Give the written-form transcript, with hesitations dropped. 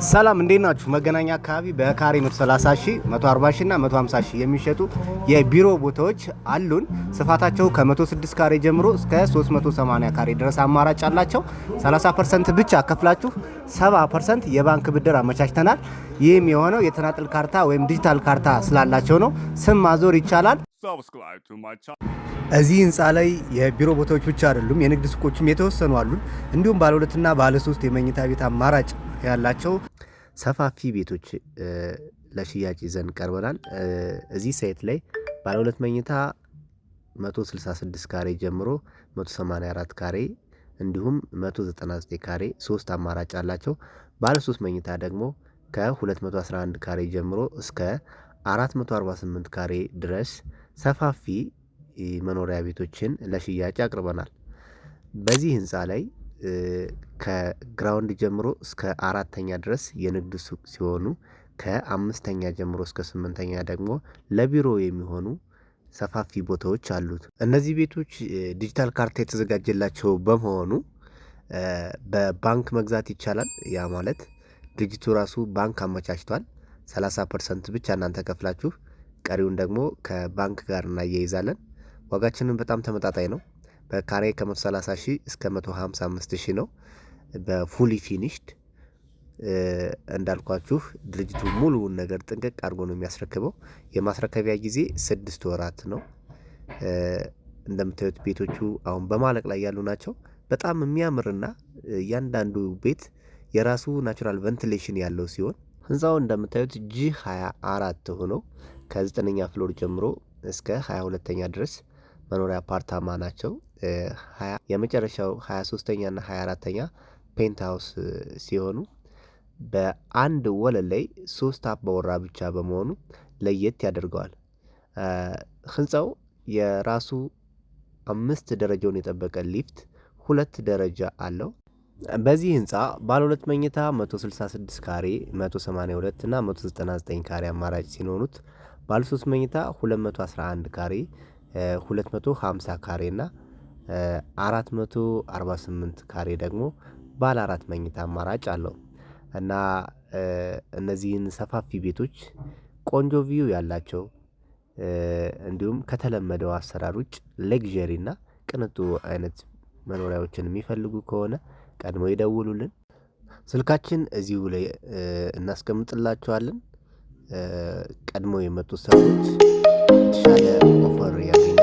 ሰላም እንዴት ናችሁ? መገናኛ አካባቢ በካሬ 130 ሺህ 140 ሺህ እና 150 ሺህ የሚሸጡ የቢሮ ቦታዎች አሉን። ስፋታቸው ከ106 ካሬ ጀምሮ እስከ 380 ካሬ ድረስ አማራጭ አላቸው። 30% ብቻ ከፍላችሁ 70% የባንክ ብድር አመቻችተናል። ይህም የሆነው የተናጥል ካርታ ወይም ዲጂታል ካርታ ስላላቸው ነው። ስም ማዞር ይቻላል። እዚህ ህንፃ ላይ የቢሮ ቦታዎች ብቻ አይደሉም፣ የንግድ ሱቆችም የተወሰኑ አሉን። እንዲሁም ባለ 2 እና ባለ 3 የመኝታ ቤት አማራጭ ያላቸው ሰፋፊ ቤቶች ለሽያጭ ይዘን ቀርበናል። እዚህ ሳይት ላይ ባለ 2 መኝታ 166 ካሬ ጀምሮ 184 ካሬ እንዲሁም 199 ካሬ 3 አማራጭ አላቸው። ባለ 3 መኝታ ደግሞ ከ211 ካሬ ጀምሮ እስከ 448 ካሬ ድረስ ሰፋፊ መኖሪያ ቤቶችን ለሽያጭ አቅርበናል። በዚህ ህንፃ ላይ ከግራውንድ ጀምሮ እስከ 4ኛ ድረስ የንግድ ሱቅ ሲሆኑ ከ5ኛ ጀምሮ እስከ 8ኛ ደግሞ ለቢሮ የሚሆኑ ሰፋፊ ቦታዎች አሉት። እነዚህ ቤቶች ዲጂታል ካርታ የተዘጋጀላቸው በመሆኑ በባንክ መግዛት ይቻላል። ያ ማለት ድርጅቱ ራሱ ባንክ አመቻችቷል። 30% ብቻ እናንተ ከፍላችሁ ቀሪውን ደግሞ ከባንክ ጋር እናያይዛለን። ዋጋችንን በጣም ተመጣጣኝ ነው። በካሬ ከ130 ሺህ እስከ 155 ሺህ ነው። በፉሊ ፊኒሽድ እንዳልኳችሁ ድርጅቱ ሙሉውን ነገር ጥንቅቅ አድርጎ ነው የሚያስረክበው። የማስረከቢያ ጊዜ 6 ወራት ነው። እንደምታዩት ቤቶቹ አሁን በማለቅ ላይ ያሉ ናቸው። በጣም የሚያምርና እያንዳንዱ ቤት የራሱ ናቹራል ቬንቲሌሽን ያለው ሲሆን ህንፃው እንደምታዩት G24 ሆኖ ከ9ኛ ፍሎር ጀምሮ እስከ 22ኛ ድረስ መኖሪያ አፓርታማ ናቸው። የመጨረሻው 23ኛ እና 24ኛ ፔንት ሃውስ ሲሆኑ በአንድ ወለል ላይ 3 አባወራ ብቻ በመሆኑ ለየት ያደርገዋል። ህንፃው የራሱ 5 ደረጃውን የጠበቀ ሊፍት 2 ደረጃ አለው። በዚህ ህንፃ ባለ 2 መኝታ 166 ካሬ 182 እና 199 ካሬ አማራጭ ሲኖሩት ባለ 3 መኝታ 211 ካሬ 250 ካሬ እና 448 ካሬ ደግሞ ባለ 4 መኝታ አማራጭ አለው እና እነዚህን ሰፋፊ ቤቶች ቆንጆ ቪው ያላቸው እንዲሁም ከተለመደው አሰራር ውጭ ሌግዠሪ እና ቅንጡ አይነት መኖሪያዎችን የሚፈልጉ ከሆነ ቀድሞ ይደውሉልን። ስልካችን እዚሁ ላይ እናስቀምጥላቸዋለን። ቀድሞ የመጡ ሰዎች የተሻለ ኦፈር ያገኛሉ።